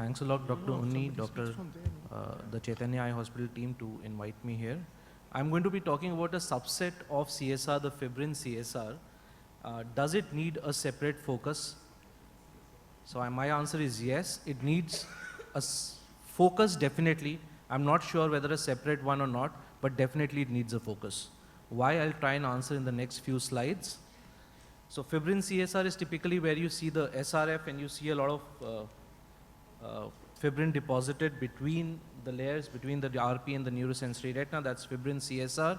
Thanks a lot, Dr. Unni, the Chaitanya Eye Hospital team to invite me here. I'm going to be talking about a subset of CSR, the fibrin CSR. Does it need a separate focus? So my answer is yes, it needs a focus definitely. I'm not sure whether a separate one or not, but definitely it needs a focus. Why, I'll try and answer in the next few slides. So fibrin CSR is typically where you see the SRF and you see a lot of fibrin deposited between the layers, between the RP and the neurosensory retina. That's fibrin CSR.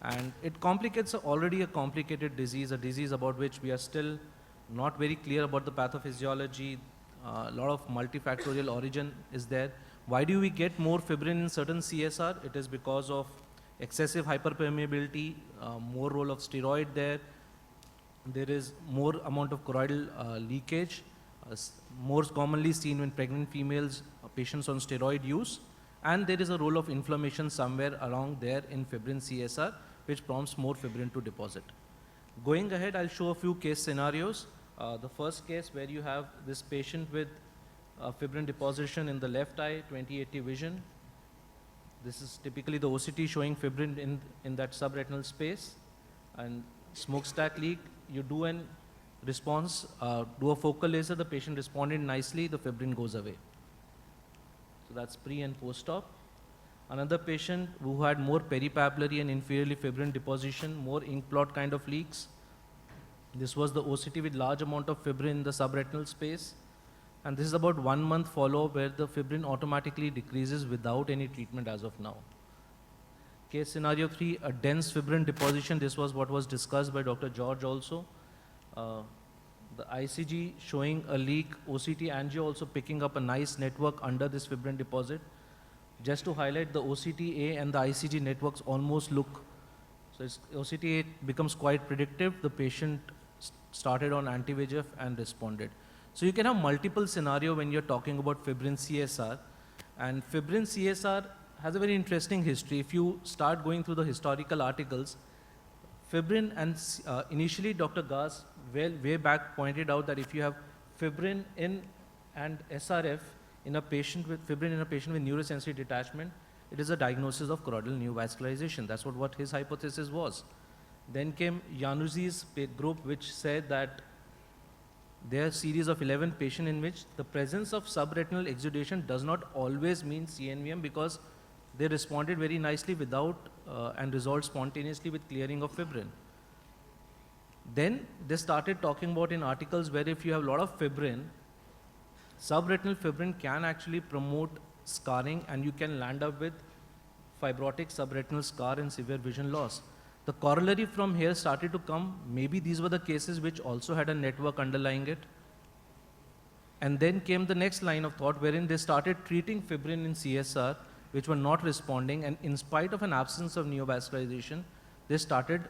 And it complicates already a complicated disease, a disease about which we are still not very clear about the pathophysiology. A lot of multifactorial origin is there. Why do we get more fibrin in certain CSR? It is because of excessive hyperpermeability, more role of steroid there. There is more amount of choroidal leakage, more commonly seen in pregnant females, patients on steroid use, and there is a role of inflammation somewhere along there in fibrin CSR, which prompts more fibrin to deposit. Going ahead, I'll show a few case scenarios. The first case where you have this patient with fibrin deposition in the left eye, 20/80 vision. This is typically the OCT showing fibrin in that subretinal space, and smokestack leak. You do an response, do a focal laser, the patient responded nicely, the fibrin goes away. So that's pre and post-op. Another patient who had more peripapillary and inferiorly fibrin deposition, more ink blot kind of leaks. This was the OCT with large amount of fibrin in the subretinal space. And this is about 1 month follow-up where the fibrin automatically decreases without any treatment as of now. Case scenario 3, a dense fibrin deposition. This was what was discussed by Dr. George also. The ICG showing a leak, OCT angio also picking up a nice network under this fibrin deposit. Just to highlight, the OCTA and the ICG networks almost look, so OCTA becomes quite predictive. The patient started on anti-VEGF and responded. So you can have multiple scenarios when you're talking about fibrin CSR. And fibrin CSR has a very interesting history. If you start going through the historical articles, fibrin and initially Dr. Gas way back pointed out that if you have fibrin in and SRF in a patient with fibrin in a patient with neurosensory detachment, it is a diagnosis of choroidal neovascularization. That's what his hypothesis was. Then came Januzzi's group, which said that there are a series of 11 patients in which the presence of subretinal exudation does not always mean CNVM, because they responded very nicely without and resolved spontaneously with clearing of fibrin. Then they started talking about in articles where if you have a lot of fibrin, subretinal fibrin can actually promote scarring and you can land up with fibrotic subretinal scar and severe vision loss. The corollary from here started to come. Maybe these were the cases which also had a network underlying it. And then came the next line of thought wherein they started treating fibrin in CSR which were not responding, and in spite of an absence of neovascularization, they started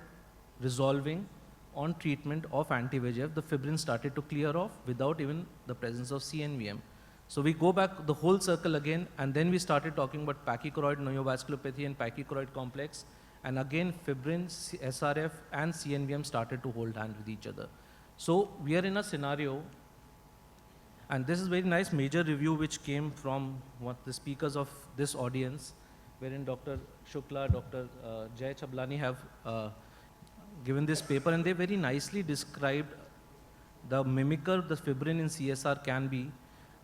resolving on treatment of anti-VEGF. The fibrin started to clear off without even the presence of CNVM. So we go back the whole circle again, and then we started talking about pachychoroid neovasculopathy and pachychoroid complex, and again fibrin, SRF and CNVM started to hold hands with each other. So we are in a scenario, and this is very nice major review which came from the speakers of this audience, wherein Dr. Shukla, Dr. Jay Chablani have given this paper, and they very nicely described the mimicker the fibrin in CSR can be.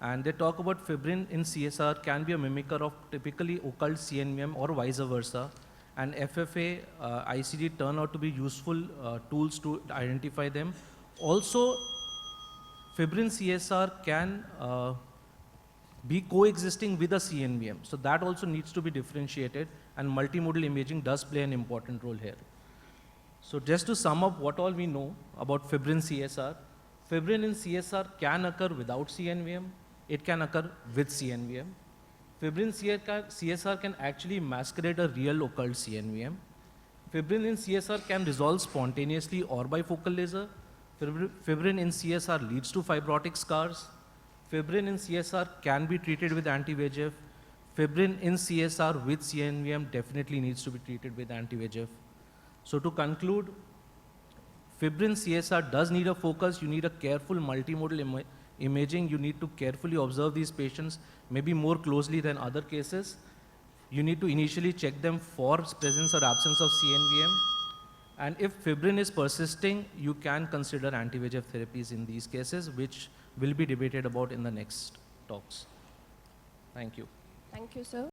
And they talk about fibrin in CSR can be a mimicker of typically occult CNVM or vice versa. And FFA, ICD turn out to be useful tools to identify them. Also, fibrin CSR can be coexisting with a CNVM. So that also needs to be differentiated, and multimodal imaging does play an important role here. So just to sum up what all we know about fibrin CSR, fibrin in CSR can occur without CNVM, it can occur with CNVM. Fibrin CSR can actually masquerade a real occult CNVM. Fibrin in CSR can resolve spontaneously or by focal laser. Fibrin in CSR leads to fibrotic scars. Fibrin in CSR can be treated with anti-VEGF. Fibrin in CSR with CNVM definitely needs to be treated with anti-VEGF. So to conclude, fibrin CSR does need a focus. You need a careful multimodal imaging, you need to carefully observe these patients, maybe more closely than other cases. You need to initially check them for presence or absence of CNVM. And if fibrin is persisting, you can consider anti-VEGF therapies in these cases, which will be debated about in the next talks. Thank you. Thank you, sir.